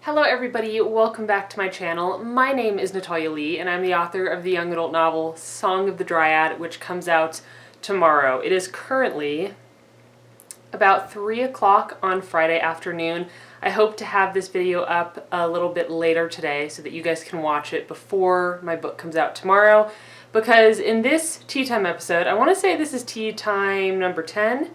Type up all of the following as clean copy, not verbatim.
Hello everybody, welcome back to my channel. My name is Natalia Lee and I'm the author of the young adult novel Song of the Dryad, which comes out tomorrow. It is currently about 3 o'clock on Friday afternoon. I hope to have this video up a little bit later today so that you guys can watch it before my book comes out tomorrow, because in this tea time episode, I want to say this is tea time number 10.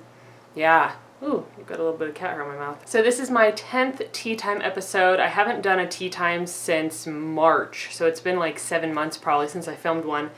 Yeah. Ooh, I've got a little bit of cat hair on my mouth. So this is my 10th tea time episode. I haven't done a tea time since March, so it's been like 7 months probably since I filmed one.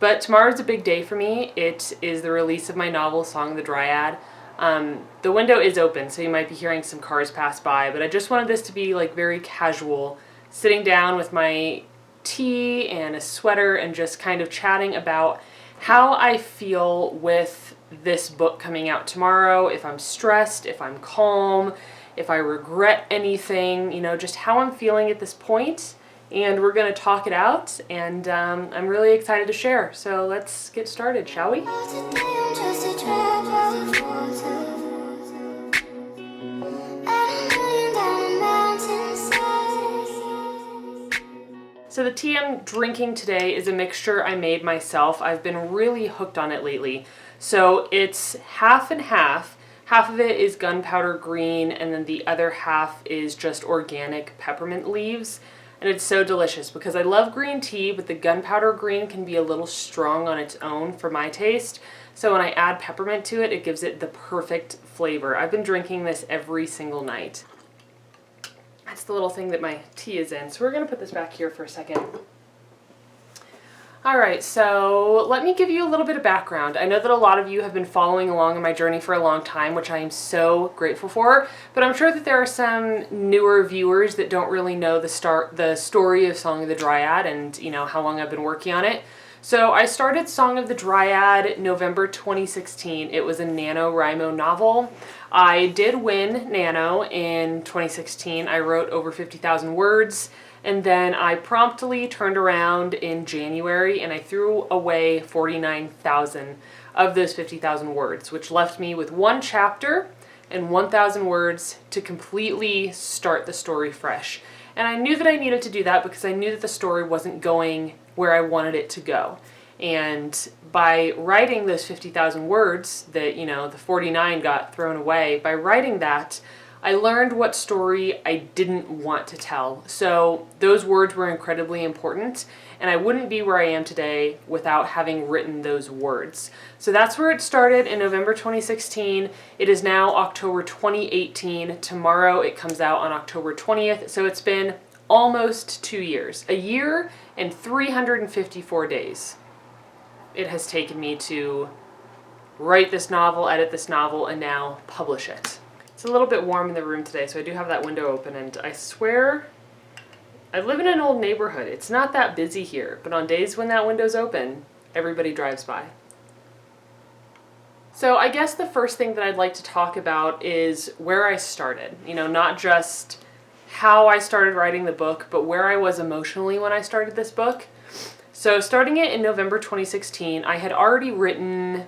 But tomorrow's a big day for me. It is the release of my novel, Song of the Dryad. The window is open, so you might be hearing some cars pass by, but I just wanted this to be like very casual, sitting down with my tea and a sweater and just kind of chatting about how I feel with this book coming out tomorrow, if I'm stressed, if I'm calm, if I regret anything, you know, just how I'm feeling at this point. And we're going to talk it out, and I'm really excited to share. So let's get started, shall we? So the tea I'm drinking today is a mixture I made myself. I've been really hooked on it lately. So it's half and half. Half of it is gunpowder green, and then the other half is just organic peppermint leaves. And it's so delicious because I love green tea, but the gunpowder green can be a little strong on its own for my taste. So when I add peppermint to it, it gives it the perfect flavor. I've been drinking this every single night. That's the little thing that my tea is in. So we're going to put this back here for a second. Alright, so let me give you a little bit of background. I know that a lot of you have been following along in my journey for a long time, which I am so grateful for, but I'm sure that there are some newer viewers that don't really know the story of Song of the Dryad and, you know, how long I've been working on it. So I started Song of the Dryad November 2016. It was a NaNoWriMo novel. I did win Nano in 2016. I wrote over 50,000 words. And then I promptly turned around in January and I threw away 49,000 of those 50,000 words, which left me with one chapter and 1,000 words to completely start the story fresh. And I knew that I needed to do that because I knew that the story wasn't going where I wanted it to go. And by writing those 50,000 words that, you know, the 49 got thrown away, by writing that, I learned what story I didn't want to tell. So those words were incredibly important, and I wouldn't be where I am today without having written those words. So that's where it started in November 2016. It is now October 2018. Tomorrow it comes out on October 20th. So it's been almost 2 years. A year and 354 days it has taken me to write this novel, edit this novel, and now publish it. It's a little bit warm in the room today, so I do have that window open, and I swear I live in an old neighborhood. It's not that busy here, but on days when that window's open, everybody drives by. So I guess the first thing that I'd like to talk about is where I started. You know, not just how I started writing the book, but where I was emotionally when I started this book. So starting it in November 2016, I had already written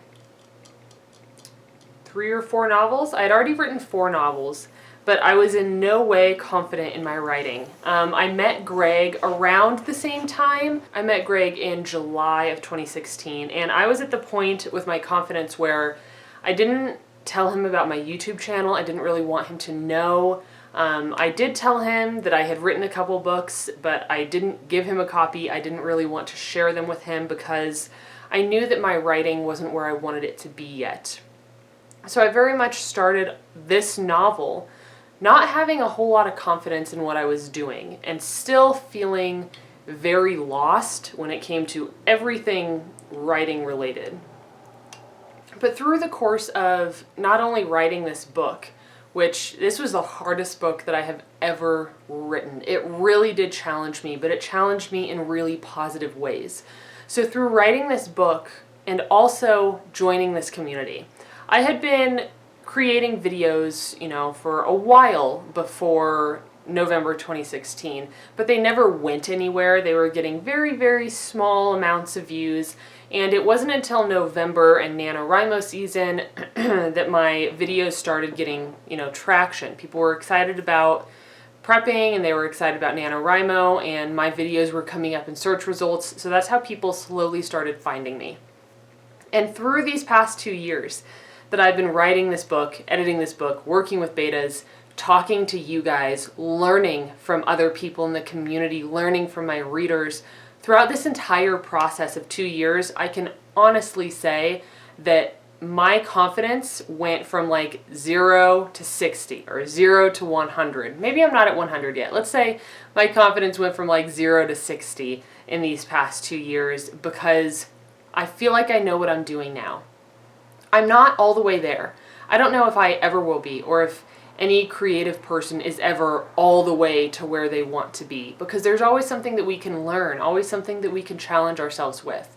3 or 4 novels. I had already written 4 novels, but I was in no way confident in my writing. I met Greg around the same time. I met Greg in July of 2016, and I was at the point with my confidence where I didn't tell him about my YouTube channel. I didn't really want him to know. I did tell him that I had written a couple books, but I didn't give him a copy. I didn't really want to share them with him because I knew that my writing wasn't where I wanted it to be yet. So I very much started this novel not having a whole lot of confidence in what I was doing and still feeling very lost when it came to everything writing related. But through the course of not only writing this book, which this was the hardest book that I have ever written. It really did challenge me, but it challenged me in really positive ways. So through writing this book and also joining this community, I had been creating videos, you know, for a while before November 2016, but they never went anywhere. They were getting very, very small amounts of views, and it wasn't until November and NaNoWriMo season that my videos started getting, you know, traction. People were excited about prepping, and they were excited about NaNoWriMo, and my videos were coming up in search results. So that's how people slowly started finding me. And through these past 2 years that I've been writing this book, editing this book, working with betas, talking to you guys, learning from other people in the community, learning from my readers, throughout this entire process of 2 years, I can honestly say that my confidence went from like 0 to 60 or 0 to 100. Maybe I'm not at 100 yet. Let's say my confidence went from like 0 to 60 in these past 2 years because I feel like I know what I'm doing now. I'm not all the way there. I don't know if I ever will be, or if any creative person is ever all the way to where they want to be, because there's always something that we can learn, always something that we can challenge ourselves with.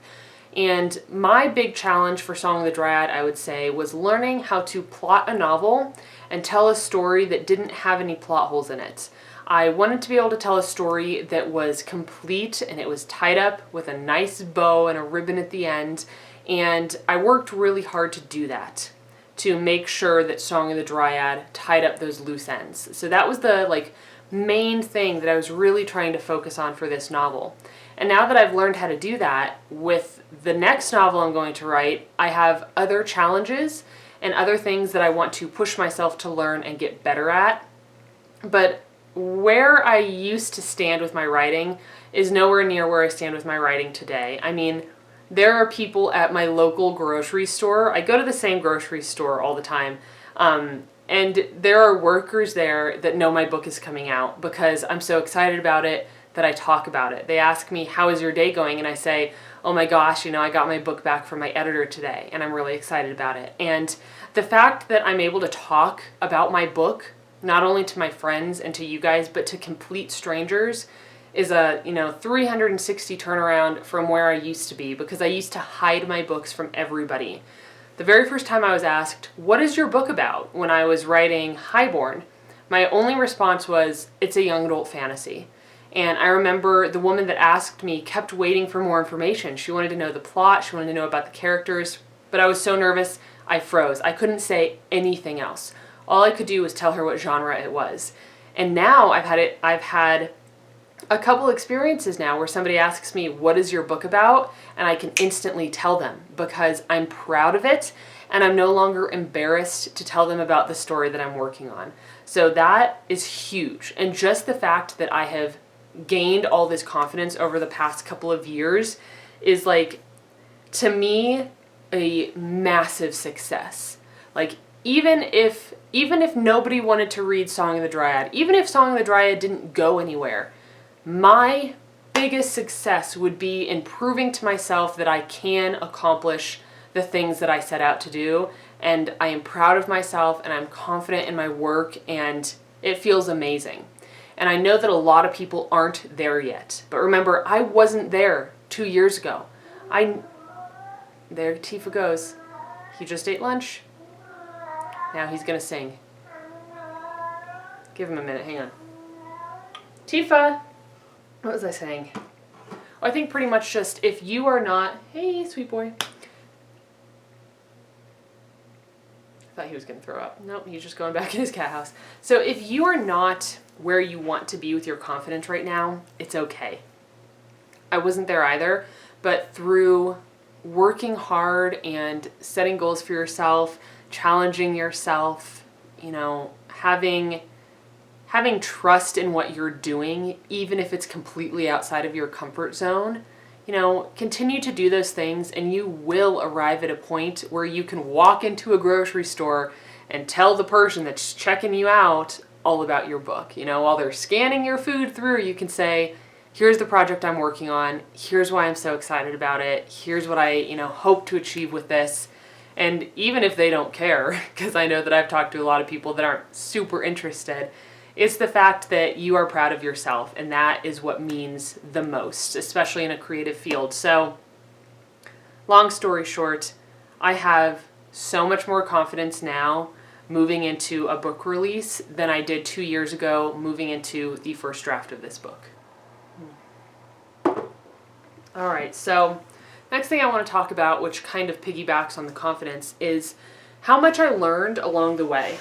And my big challenge for Song of the Dryad, I would say, was learning how to plot a novel and tell a story that didn't have any plot holes in it. I wanted to be able to tell a story that was complete and it was tied up with a nice bow and a ribbon at the end, and I worked really hard to do that, to make sure that Song of the Dryad tied up those loose ends. So that was the main thing that I was really trying to focus on for this novel. And now that I've learned how to do that, with the next novel I'm going to write, I have other challenges and other things that I want to push myself to learn and get better at. But where I used to stand with my writing is nowhere near where I stand with my writing today. I mean, there are people at my local grocery store. I go to the same grocery store all the time. And there are workers there that know my book is coming out because I'm so excited about it that I talk about it. They ask me, how is your day going? And I say, oh my gosh, I got my book back from my editor today and I'm really excited about it. And the fact that I'm able to talk about my book, not only to my friends and to you guys, but to complete strangers, is a 360 turnaround from where I used to be, because I used to hide my books from everybody. The very first time I was asked, what is your book about? When I was writing Highborn, my only response was, it's a young adult fantasy. And I remember the woman that asked me kept waiting for more information. She wanted to know the plot, she wanted to know about the characters, but I was so nervous, I froze. I couldn't say anything else. All I could do was tell her what genre it was. And now I've had a couple experiences now where somebody asks me, what is your book about? And I can instantly tell them because I'm proud of it and I'm no longer embarrassed to tell them about the story that I'm working on. So that is huge. And just the fact that I have gained all this confidence over the past couple of years is, to me, a massive success. Even if nobody wanted to read Song of the Dryad, even if Song of the Dryad didn't go anywhere, my biggest success would be in proving to myself that I can accomplish the things that I set out to do, and I am proud of myself and I'm confident in my work and it feels amazing. And I know that a lot of people aren't there yet. But remember, I wasn't there 2 years ago. There Tifa goes. He just ate lunch. Now he's gonna sing. Give him a minute, hang on. Tifa! What was I saying? I think pretty much just, if you are not, hey, sweet boy. I thought he was gonna throw up. Nope, he's just going back in his cat house. So if you are not where you want to be with your confidence right now, it's okay. I wasn't there either, but through working hard and setting goals for yourself, challenging yourself, having trust in what you're doing, even if it's completely outside of your comfort zone, continue to do those things and you will arrive at a point where you can walk into a grocery store and tell the person that's checking you out all about your book. While they're scanning your food through, you can say, here's the project I'm working on, here's why I'm so excited about it, here's what I, hope to achieve with this. And even if they don't care, because I know that I've talked to a lot of people that aren't super interested, it's the fact that you are proud of yourself, and that is what means the most, especially in a creative field. So, long story short, I have so much more confidence now moving into a book release than I did 2 years ago moving into the first draft of this book. All right, so next thing I want to talk about, which kind of piggybacks on the confidence, is how much I learned along the way.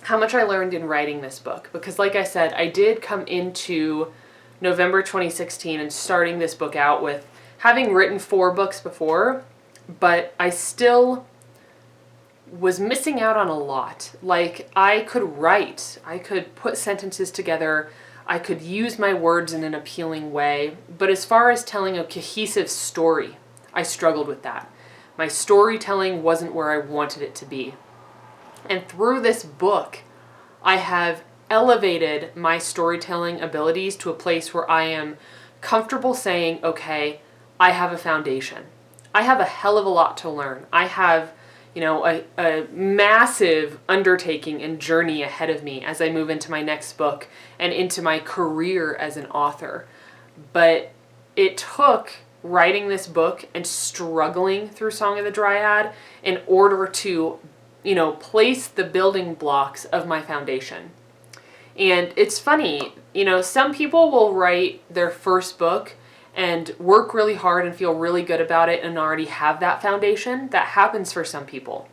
how much I learned in writing this book. Because like I said, I did come into November 2016 and starting this book out with having written 4 books before, but I still was missing out on a lot. Like, I could write, I could put sentences together, I could use my words in an appealing way, but as far as telling a cohesive story, I struggled with that. My storytelling wasn't where I wanted it to be. And through this book, I have elevated my storytelling abilities to a place where I am comfortable saying, okay, I have a foundation. I have a hell of a lot to learn. I have, a massive undertaking and journey ahead of me as I move into my next book and into my career as an author. But it took writing this book and struggling through Song of the Dryad in order to place the building blocks of my foundation. And it's funny, some people will write their first book and work really hard and feel really good about it and already have that foundation. That happens for some people.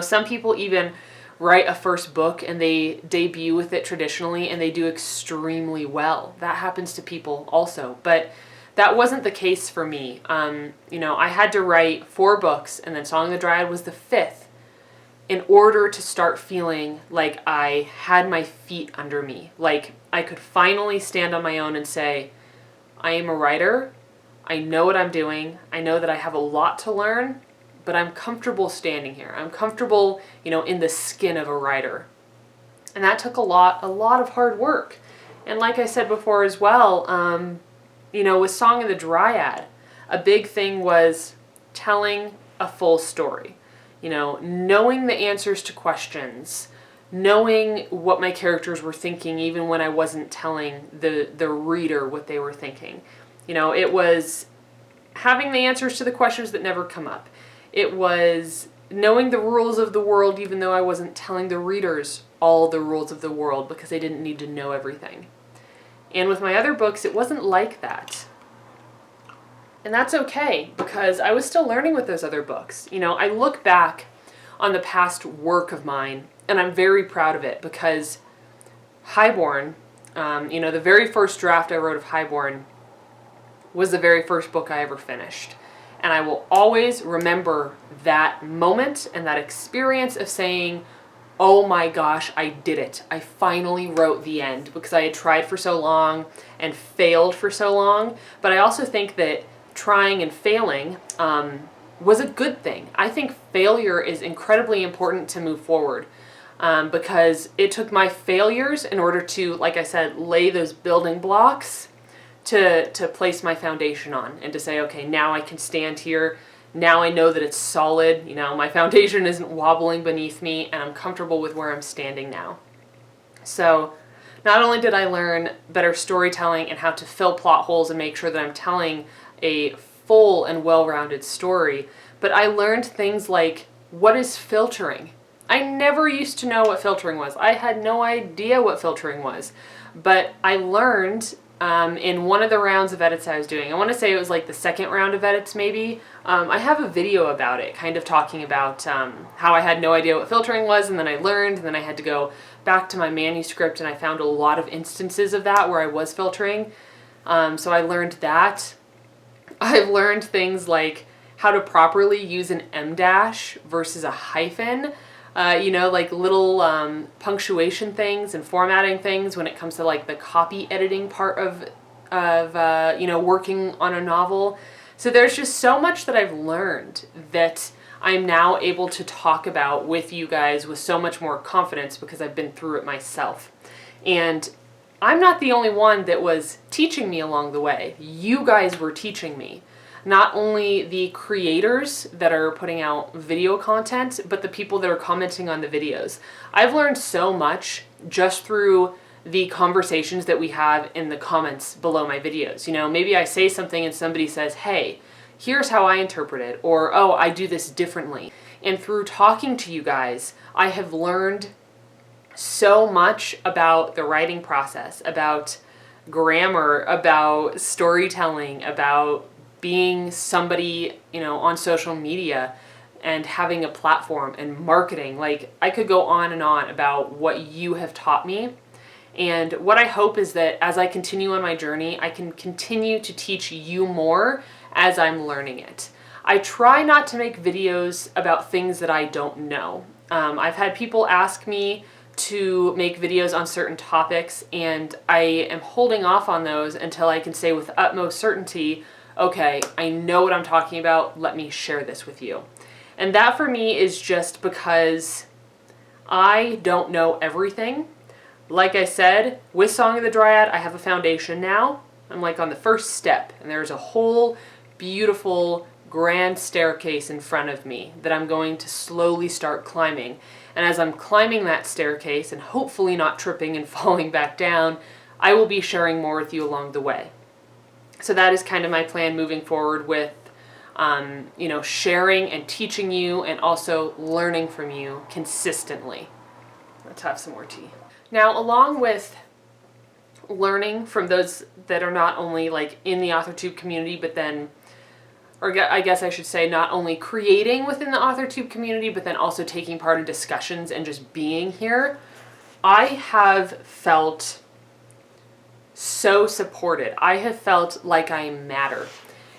Some people even write a first book and they debut with it traditionally and they do extremely well. That happens to people also. But that wasn't the case for me. I had to write 4 books, and then Song of the Dryad was the 5th, in order to start feeling like I had my feet under me. Like I could finally stand on my own and say, I am a writer, I know what I'm doing, I know that I have a lot to learn, but I'm comfortable standing here. I'm comfortable, in the skin of a writer. And that took a lot of hard work. And like I said before as well, with Song of the Dryad, a big thing was telling a full story. Knowing the answers to questions, knowing what my characters were thinking even when I wasn't telling the reader what they were thinking. It was having the answers to the questions that never come up. It was knowing the rules of the world even though I wasn't telling the readers all the rules of the world because they didn't need to know everything. And with my other books, it wasn't like that. And that's okay, because I was still learning with those other books. I look back on the past work of mine, and I'm very proud of it, because Highborn, the very first draft I wrote of Highborn was the very first book I ever finished. And I will always remember that moment and that experience of saying, oh my gosh, I did it. I finally wrote the end, because I had tried for so long and failed for so long. But I also think that trying and failing was a good thing. I think failure is incredibly important to move forward, because it took my failures in order to, like I said, lay those building blocks to place my foundation on and to say, okay, now I can stand here. Now I know that it's solid. My foundation isn't wobbling beneath me, and I'm comfortable with where I'm standing now. So not only did I learn better storytelling and how to fill plot holes and make sure that I'm telling a full and well-rounded story, but I learned things like, what is filtering? I never used to know what filtering was. I had no idea what filtering was, but I learned in one of the rounds of edits I was doing. I want to say it was like the second round of edits maybe. I have a video about it, kind of talking about how I had no idea what filtering was, and then I learned, and then I had to go back to my manuscript, and I found a lot of instances of that where I was filtering. So I learned that. I've learned things like how to properly use an em dash versus a hyphen, like little punctuation things and formatting things when it comes to like the copy editing part of working on a novel. So there's just so much that I've learned that I'm now able to talk about with you guys with so much more confidence because I've been through it myself. And I'm not the only one that was teaching me along the way. You guys were teaching me. Not only the creators that are putting out video content, but the people that are commenting on the videos. I've learned so much just through the conversations that we have in the comments below my videos. Maybe I say something and somebody says, hey, here's how I interpret it, or, oh, I do this differently. And through talking to you guys, I have learned so much about the writing process, about grammar, about storytelling, about being somebody, on social media. and having a platform and marketing. Like, I could go on and on about what you have taught me. And what I hope is that as I continue on my journey, I can continue to teach you more as I'm learning it. I try not to make videos about things that I don't know. I've had people ask me to make videos on certain topics, and I am holding off on those until I can say with utmost certainty, okay, I know what I'm talking about, let me share this with you. And that for me is just because I don't know everything. Like I said, with Song of the Dryad, I have a foundation now. I'm like on the first step, and there's a whole beautiful grand staircase in front of me that I'm going to slowly start climbing. And as I'm climbing that staircase and hopefully not tripping and falling back down, I will be sharing more with you along the way. So that is kind of my plan moving forward with, sharing and teaching you and also learning from you consistently. Let's have some more tea. Now, along with learning from those that are not only like in the authortube community, but then, or I guess I should say, not only creating within the authortube community, but then also taking part in discussions and just being here, I have felt so supported. I have felt like I matter.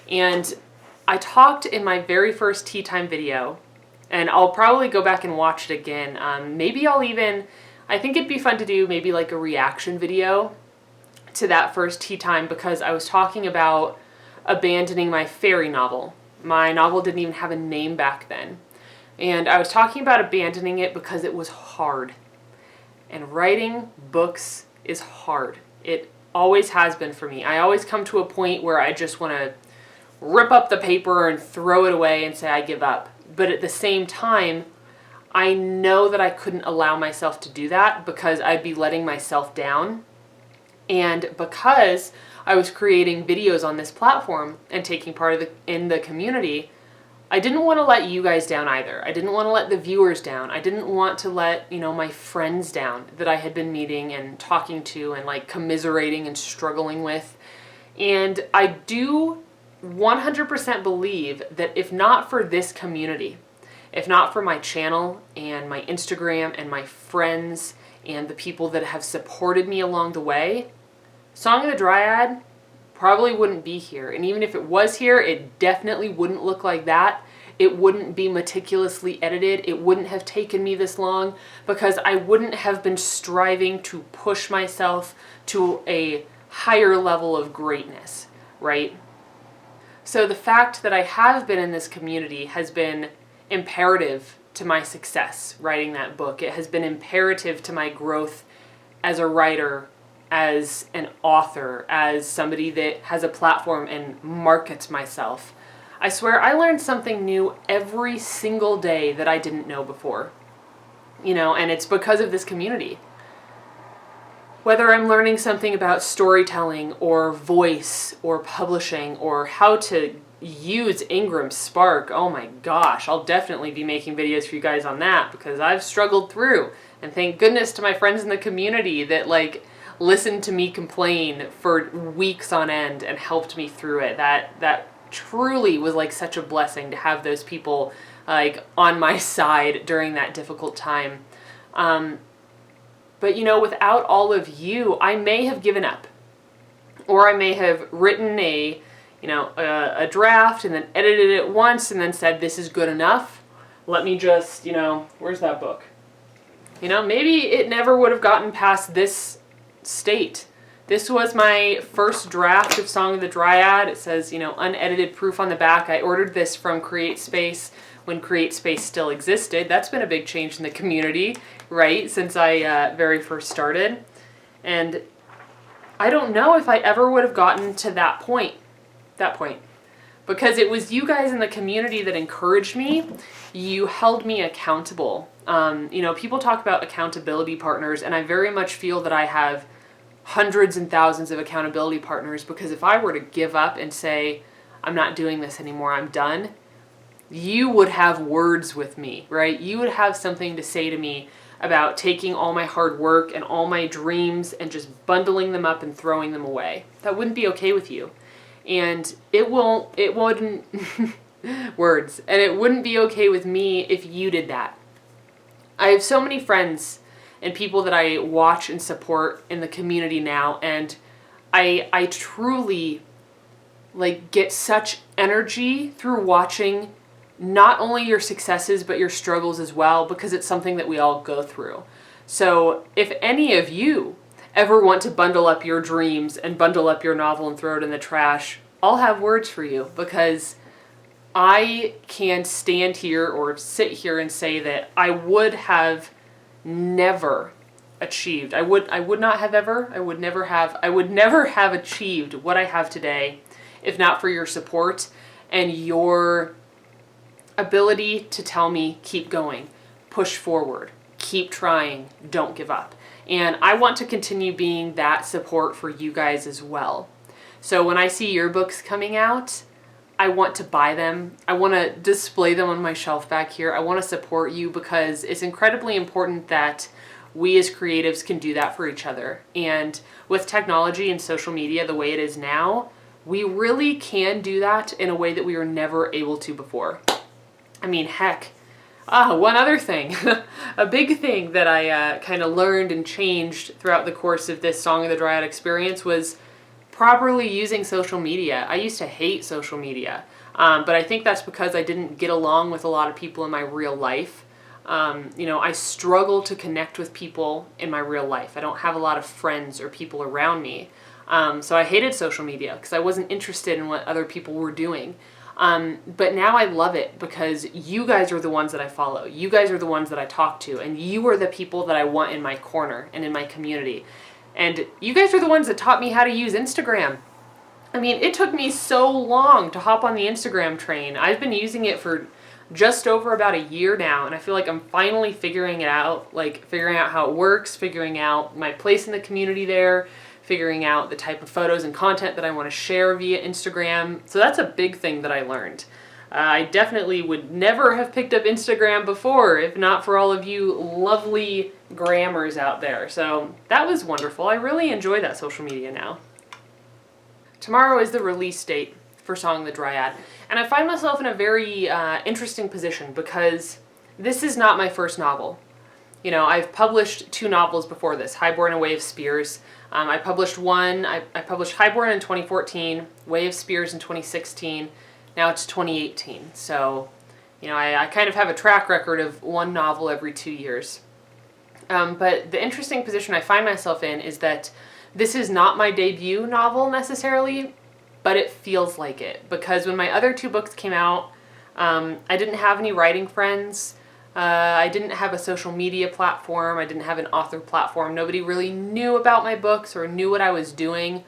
And I talked in my very first tea time video, and I'll probably go back and watch it again. Maybe I think it'd be fun to do maybe like a reaction video to that first tea time, because I was talking about abandoning my fairy novel. My novel didn't even have a name back then. And I was talking about abandoning it because it was hard. And writing books is hard. It always has been for me. I always come to a point where I just want to rip up the paper and throw it away and say I give up. But at the same time, I know that I couldn't allow myself to do that because I'd be letting myself down. And because I was creating videos on this platform and taking part in the community, I didn't want to let you guys down either. I didn't want to let the viewers down. I didn't want to let, my friends down that I had been meeting and talking to and like commiserating and struggling with. And I do 100% believe that if not for this community, if not for my channel and my Instagram and my friends and the people that have supported me along the way, Song of the Dryad probably wouldn't be here. And even if it was here, it definitely wouldn't look like that. It wouldn't be meticulously edited. It wouldn't have taken me this long because I wouldn't have been striving to push myself to a higher level of greatness, right? So the fact that I have been in this community has been imperative to my success writing that book. It has been imperative to my growth as a writer, as an author, as somebody that has a platform and markets myself. I swear I learned something new every single day that I didn't know before. And it's because of this community. Whether I'm learning something about storytelling or voice or publishing or how to use Ingram Spark, oh my gosh, I'll definitely be making videos for you guys on that because I've struggled through. And thank goodness to my friends in the community that listened to me complain for weeks on end and helped me through it. That truly was such a blessing to have those people on my side during that difficult time. But without all of you, I may have given up, or I may have written a a draft and then edited it once and then said, this is good enough. Let me just, where's that book? Maybe it never would have gotten past this state. This was my first draft of Song of the Dryad. It says, unedited proof on the back. I ordered this from CreateSpace when CreateSpace still existed. That's been a big change in the community, right, since I very first started. And I don't know if I ever would have gotten to that point, because it was you guys in the community that encouraged me. You held me accountable. People talk about accountability partners, and I very much feel that I have hundreds and thousands of accountability partners, because if I were to give up and say, I'm not doing this anymore, I'm done, you would have words with me, right? You would have something to say to me about taking all my hard work and all my dreams and just bundling them up and throwing them away. That wouldn't be okay with you. And it wouldn't, words. And it wouldn't be okay with me if you did that. I have so many friends and people that I watch and support in the community now, and I truly like get such energy through watching not only your successes but your struggles as well, because it's something that we all go through. So if any of you ever want to bundle up your dreams and bundle up your novel and throw it in the trash, I'll have words for you, because I can stand here or sit here and say that I would have never achieved. I would never have achieved what I have today if not for your support and your ability to tell me, keep going, push forward, keep trying, don't give up. And I want to continue being that support for you guys as well. So when I see your books coming out, I want to buy them. I want to display them on my shelf back here. I want to support you, because it's incredibly important that we as creatives can do that for each other. And with technology and social media the way it is now, we really can do that in a way that we were never able to before. I mean, heck, one other thing, a big thing that I kind of learned and changed throughout the course of this Song of the Dryad experience was properly using social media. I used to hate social media, but I think that's because I didn't get along with a lot of people in my real life. I struggle to connect with people in my real life. I don't have a lot of friends or people around me. So I hated social media because I wasn't interested in what other people were doing. But now I love it because you guys are the ones that I follow. You guys are the ones that I talk to, and you are the people that I want in my corner and in my community. And you guys are the ones that taught me how to use Instagram. I mean, it took me so long to hop on the Instagram train. I've been using it for just over about a year now, and I feel like I'm finally figuring it out, figuring out how it works, figuring out my place in the community there, figuring out the type of photos and content that I want to share via Instagram. So that's a big thing that I learned. I definitely would never have picked up Instagram before if not for all of you lovely grammars out there. So that was wonderful. I really enjoy that social media now. Tomorrow is the release date for Song of the Dryad, and I find myself in a very interesting position because this is not my first novel. You know, I've published 2 novels before this, Highborn and Way of Spears. I published Highborn in 2014, Way of Spears in 2016, now it's 2018. So, you know, I kind of have a track record of 1 novel every 2 years. But the interesting position I find myself in is that this is not my debut novel necessarily, but it feels like it. Because when my other 2 books came out, I didn't have any writing friends. I didn't have a social media platform. I didn't have an author platform. Nobody really knew about my books or knew what I was doing.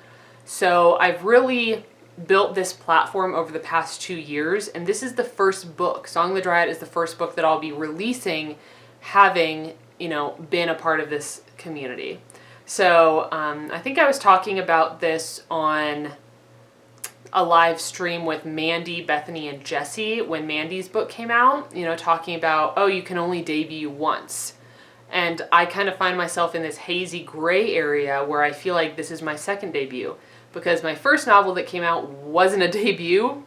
So I've really built this platform over the past 2 years, and this is the first book. Song of the Dryad is the first book that I'll be releasing having, you know, been a part of this community. So I think I was talking about this on a live stream with Mandy, Bethany, and Jesse when Mandy's book came out, you know, talking about, oh, you can only debut once. And I kind of find myself in this hazy gray area where I feel like this is my second debut, because my first novel that came out wasn't a debut.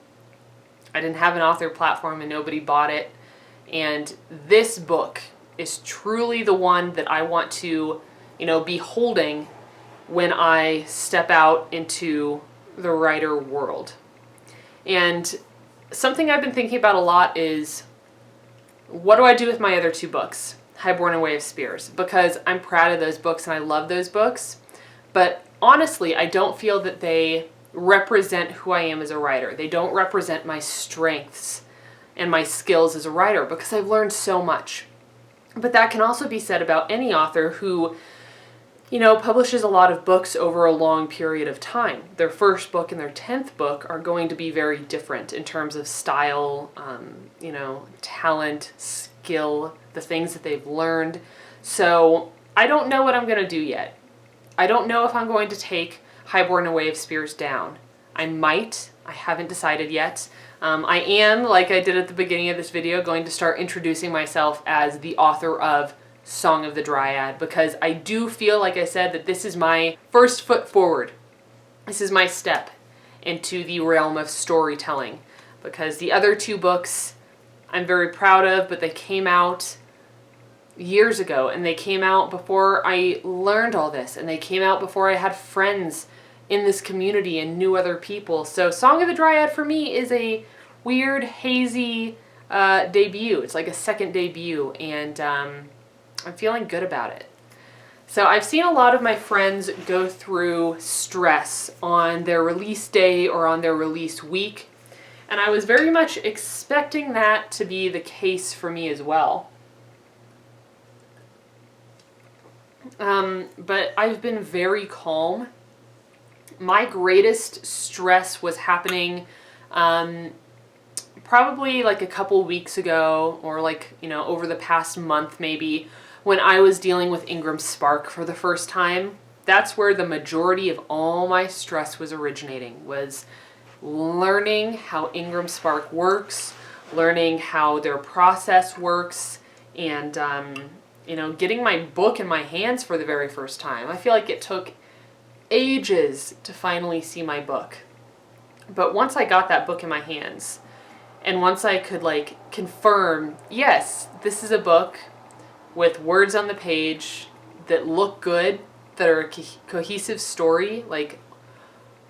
I didn't have an author platform and nobody bought it. And this book is truly the one that I want to, you know, be holding when I step out into the writer world. And something I've been thinking about a lot is, what do I do with my other 2 books, Highborn and Way of Spears? Because I'm proud of those books and I love those books, but honestly, I don't feel that they represent who I am as a writer. They don't represent my strengths and my skills as a writer, because I've learned so much. But that can also be said about any author who, you know, publishes a lot of books over a long period of time. Their first book and their 10th book are going to be very different in terms of style, you know, talent, skill, the things that they've learned. So I don't know what I'm going to do yet. I don't know if I'm going to take Highborn and Way of Spears down. I might. I haven't decided yet. I am, like I did at the beginning of this video, going to start introducing myself as the author of Song of the Dryad, because I do feel, like I said, that this is my first foot forward. This is my step into the realm of storytelling. because the other two books I'm very proud of, but they came out years ago, and they came out before I learned all this, and they came out before I had friends in this community and knew other people. So Song of the Dryad for me is a weird, hazy debut. It's like a second debut, and I'm feeling good about it. So I've seen a lot of my friends go through stress on their release day or on their release week, and I was very much expecting that to be the case for me as well. But I've been very calm. My greatest stress was happening probably like a couple weeks ago, or like, you know, over the past month maybe, when I was dealing with Ingram Spark for the first time. That's where the majority of all my stress was originating, was learning how Ingram Spark works, learning how their process works, and you know, getting my book in my hands for the very first time. I feel like it took ages to finally see my book. But once I got that book in my hands, and once I could like confirm, yes, this is a book with words on the page that look good, that are a cohesive story, like,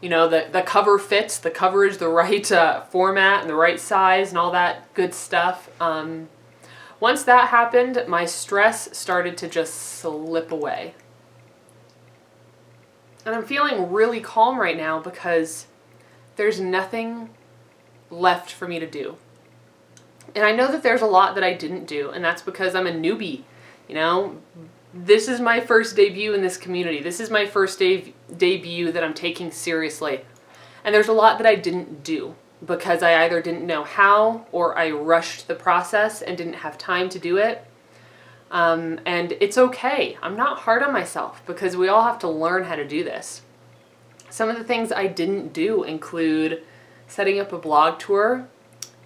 you know, the cover fits, the cover is the right format and the right size and all that good stuff. Once that happened, my stress started to just slip away. And I'm feeling really calm right now because there's nothing left for me to do. And I know that there's a lot that I didn't do, and that's because I'm a newbie. You know, this is my first debut in this community. This is my first debut that I'm taking seriously. And there's a lot that I didn't do because I either didn't know how, or I rushed the process and didn't have time to do it. And it's okay. I'm not hard on myself because we all have to learn how to do this. Some of the things I didn't do include setting up a blog tour,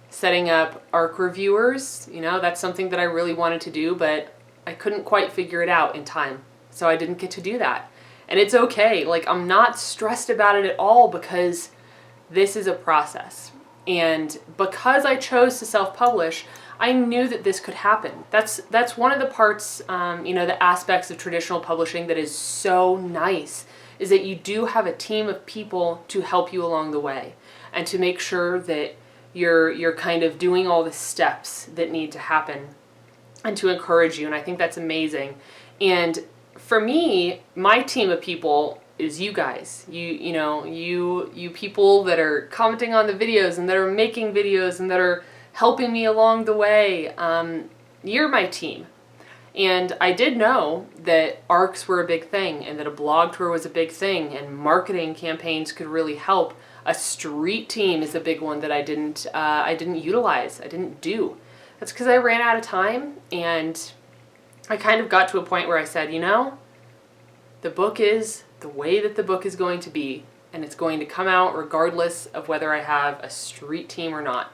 setting up ARC reviewers. You know, that's something that I really wanted to do, but I couldn't quite figure it out in time. So I didn't get to do that. And it's okay. Like, I'm not stressed about it at all because this is a process. And because I chose to self-publish, I knew that this could happen. That's one of the parts, you know, the aspects of traditional publishing that is so nice, is that you do have a team of people to help you along the way and to make sure that you're kind of doing all the steps that need to happen and to encourage you. And I think that's amazing. And for me, my team of people is you guys. You people that are commenting on the videos and that are making videos and that are helping me along the way. You're my team. And I did know that ARCs were a big thing and that a blog tour was a big thing and marketing campaigns could really help. A street team is a big one that I didn't utilize. I didn't do. That's because I ran out of time, and I kind of got to a point where I said, you know, the book is the way that the book is going to be, and it's going to come out regardless of whether I have a street team or not.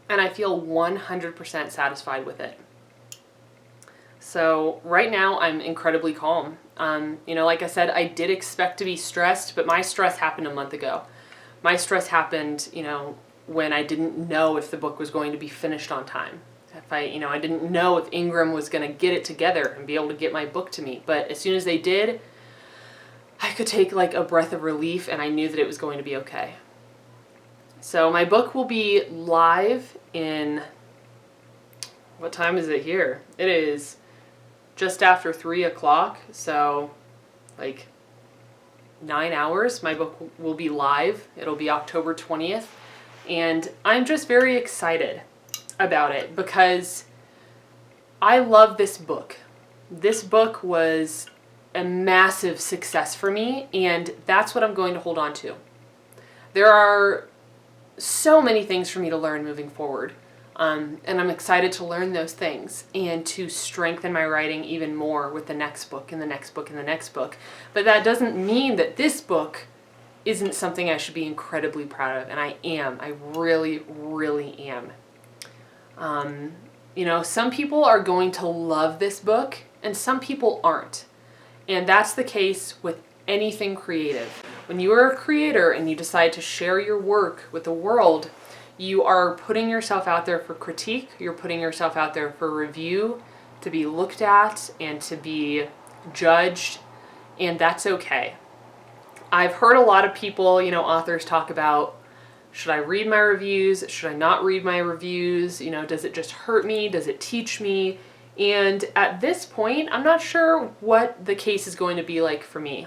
And I feel 100% satisfied with it. So right now I'm incredibly calm. You know, like I said, I did expect to be stressed, but my stress happened a month ago. My stress happened, you know, when I didn't know if the book was going to be finished on time. If I didn't know if Ingram was going to get it together and be able to get my book to me. But as soon as they did, I could take like a breath of relief, and I knew that it was going to be okay. So my book will be live in, what time is it here? It is just after 3 o'clock, so like 9 hours. My book will be live. It'll be October 20th. And I'm just very excited about it because I love this book. This book was a massive success for me, and that's what I'm going to hold on to. There are so many things for me to learn moving forward, and I'm excited to learn those things and to strengthen my writing even more with the next book and the next book and the next book. But that doesn't mean that this book isn't something I should be incredibly proud of, and I am. I really, really am. You know, some people are going to love this book, and some people aren't. And that's the case with anything creative. When you are a creator and you decide to share your work with the world, you are putting yourself out there for critique, you're putting yourself out there for review, to be looked at and to be judged, and that's okay. I've heard a lot of people, authors talk about, should I read my reviews? Should I not read my reviews? Does it just hurt me? Does it teach me? And at this point, I'm not sure what the case is going to be like for me.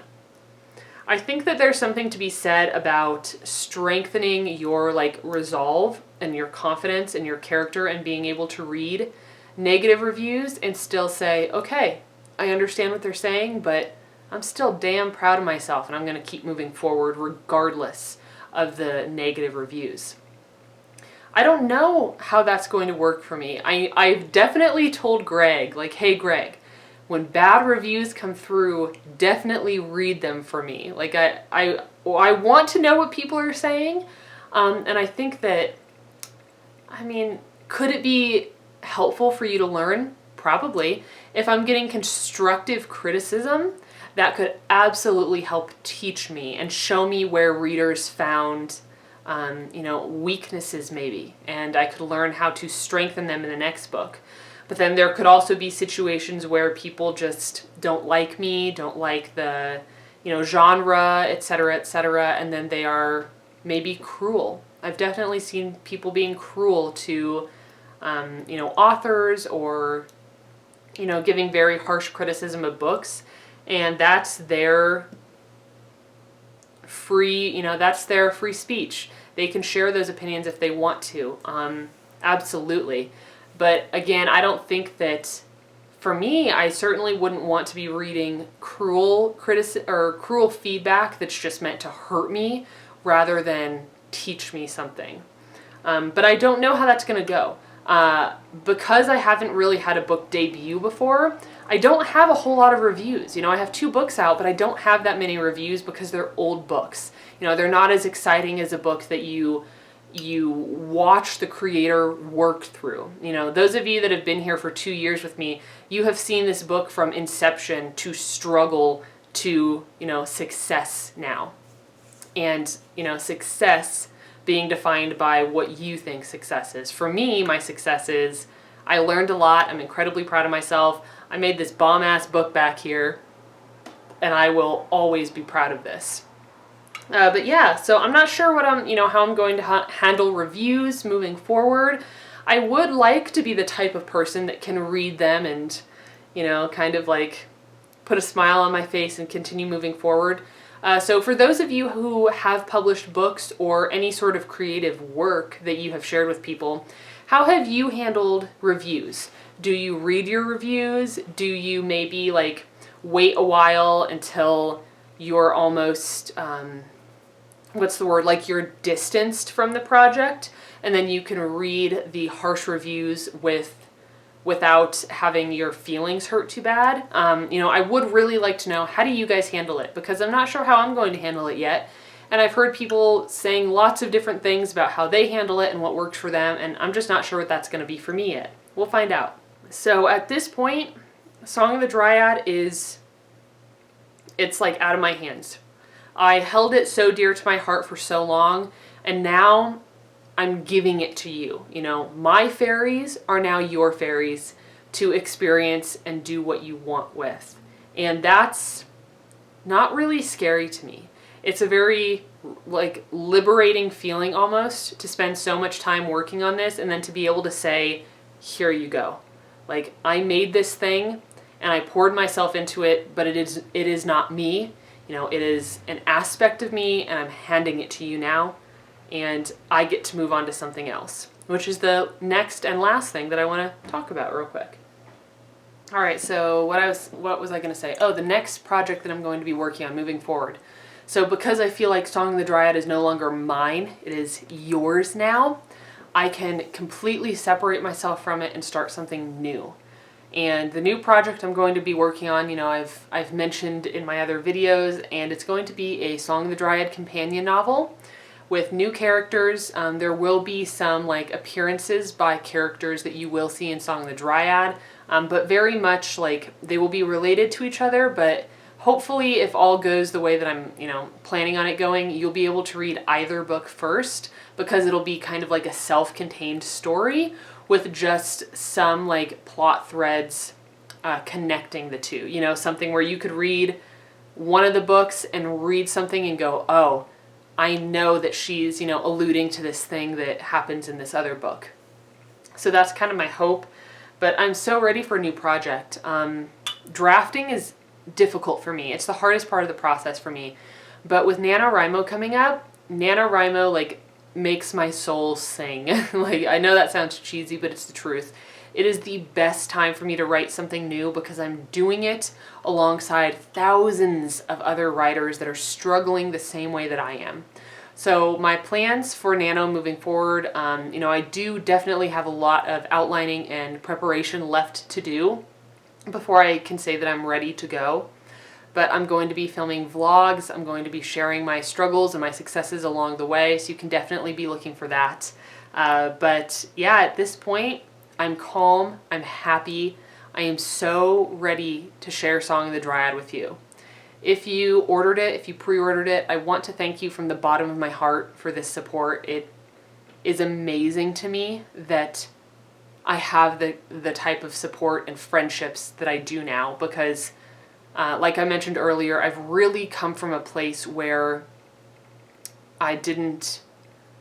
I think that there's something to be said about strengthening your resolve and your confidence and your character and being able to read negative reviews and still say, okay, I understand what they're saying, but I'm still damn proud of myself and I'm going to keep moving forward regardless of the negative reviews. I don't know how that's going to work for me. I've definitely told Greg, hey Greg, when bad reviews come through, definitely read them for me. I want to know what people are saying, and I think that, could it be helpful for you to learn? Probably. If I'm getting constructive criticism, that could absolutely help teach me and show me where readers found weaknesses maybe, and I could learn how to strengthen them in the next book. But then there could also be situations where people just don't like me, don't like the, genre, etc., and then they are maybe cruel. I've definitely seen people being cruel to, authors or, giving very harsh criticism of books, and that's their free, that's their free speech. They can share those opinions if they want to, absolutely. But again, I don't think that, for me, I certainly wouldn't want to be reading cruel feedback that's just meant to hurt me rather than teach me something. But I don't know how that's going to go. Because I haven't really had a book debut before, I don't have a whole lot of reviews. I have 2 books out, but I don't have that many reviews because they're old books. They're not as exciting as a book that you watch the creator work through. Those of you that have been here for 2 years with me, you have seen this book from inception to struggle to, success now. And, success being defined by what you think success is. For me, my success is I learned a lot. I'm incredibly proud of myself. I made this bomb-ass book back here, and I will always be proud of this. But yeah, so I'm not sure what how I'm going to handle reviews moving forward. I would like to be the type of person that can read them and, kind of put a smile on my face and continue moving forward. So for those of you who have published books or any sort of creative work that you have shared with people, how have you handled reviews? Do you read your reviews? Do you maybe wait a while until you're almost, you're distanced from the project, and then you can read the harsh reviews without having your feelings hurt too bad? I would really like to know, how do you guys handle it? Because I'm not sure how I'm going to handle it yet. And I've heard people saying lots of different things about how they handle it and what works for them, and I'm just not sure what that's going to be for me yet. We'll find out. So at this point, Song of the Dryad it's out of my hands. I held it so dear to my heart for so long, and now I'm giving it to you. My fairies are now your fairies to experience and do what you want with. And that's not really scary to me. It's a very liberating feeling almost to spend so much time working on this and then to be able to say, here you go. I made this thing and I poured myself into it, but it is not me. It is an aspect of me, and I'm handing it to you now. And I get to move on to something else, which is the next and last thing that I want to talk about real quick. All right, so what was I going to say? Oh, the next project that I'm going to be working on moving forward. So because I feel like Song of the Dryad is no longer mine, it is yours now, I can completely separate myself from it and start something new. And the new project I'm going to be working on, I've mentioned in my other videos, and it's going to be a Song of the Dryad companion novel with new characters. There will be some appearances by characters that you will see in Song of the Dryad, but very much they will be related to each other, but hopefully, if all goes the way that I'm, planning on it going, you'll be able to read either book first, because it'll be kind of like a self-contained story with just some like plot threads connecting the two. Something where you could read one of the books and read something and go, oh, I know that she's, alluding to this thing that happens in this other book. So that's kind of my hope, but I'm so ready for a new project. Drafting is difficult for me. It's the hardest part of the process for me. But with NaNoWriMo coming up, NaNoWriMo like makes my soul sing. Like, I know that sounds cheesy, but it's the truth. It is the best time for me to write something new because I'm doing it alongside thousands of other writers that are struggling the same way that I am. So my plans for Nano moving forward, I do definitely have a lot of outlining and preparation left to do before I can say that I'm ready to go. But I'm going to be filming vlogs. I'm going to be sharing my struggles and my successes along the way, so you can definitely be looking for that. But yeah, at this point, I'm calm, I'm happy, I am so ready to share Song of the Dryad with you. If you ordered it, if you pre-ordered it, I want to thank you from the bottom of my heart for this support. It is amazing to me that I have the type of support and friendships that I do now, because like I mentioned earlier, I've really come from a place where I didn't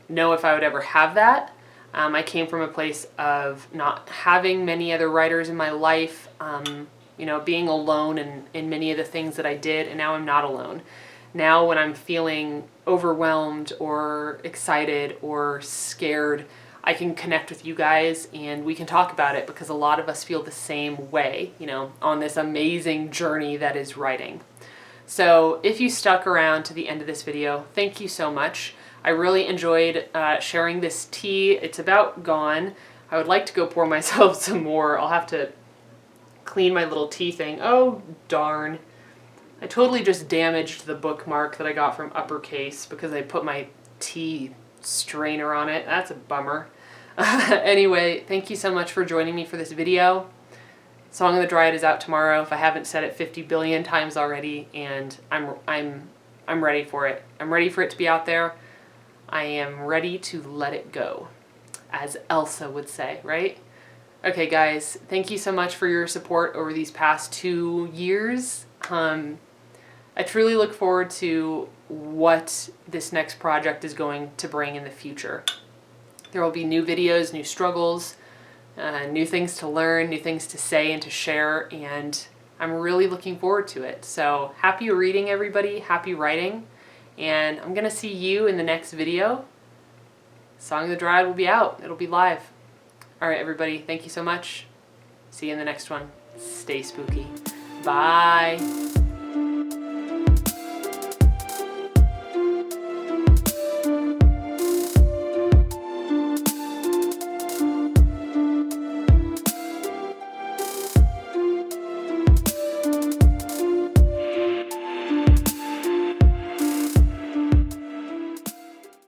know if I would ever have that. I came from a place of not having many other writers in my life, being alone in many of the things that I did, and now I'm not alone. Now when I'm feeling overwhelmed or excited or scared, I can connect with you guys and we can talk about it, because a lot of us feel the same way, on this amazing journey that is writing. So if you stuck around to the end of this video, thank you so much. I really enjoyed sharing this tea. It's about gone. I would like to go pour myself some more. I'll have to clean my little tea thing. Oh, darn. I totally just damaged the bookmark that I got from Uppercase because I put my tea strainer on it. That's a bummer. Anyway, thank you so much for joining me for this video. Song of the Dryad is out tomorrow, if I haven't said it 50 billion times already, and I'm ready for it. I'm ready for it to be out there. I am ready to let it go, as Elsa would say, right? Okay, guys, thank you so much for your support over these past 2 years. I truly look forward to what this next project is going to bring in the future. There will be new videos, new struggles, new things to learn, new things to say and to share, and I'm really looking forward to it. So happy reading, everybody. Happy writing. And I'm going to see you in the next video. Song of the Dryad will be out. It'll be live. All right, everybody. Thank you so much. See you in the next one. Stay spooky. Bye.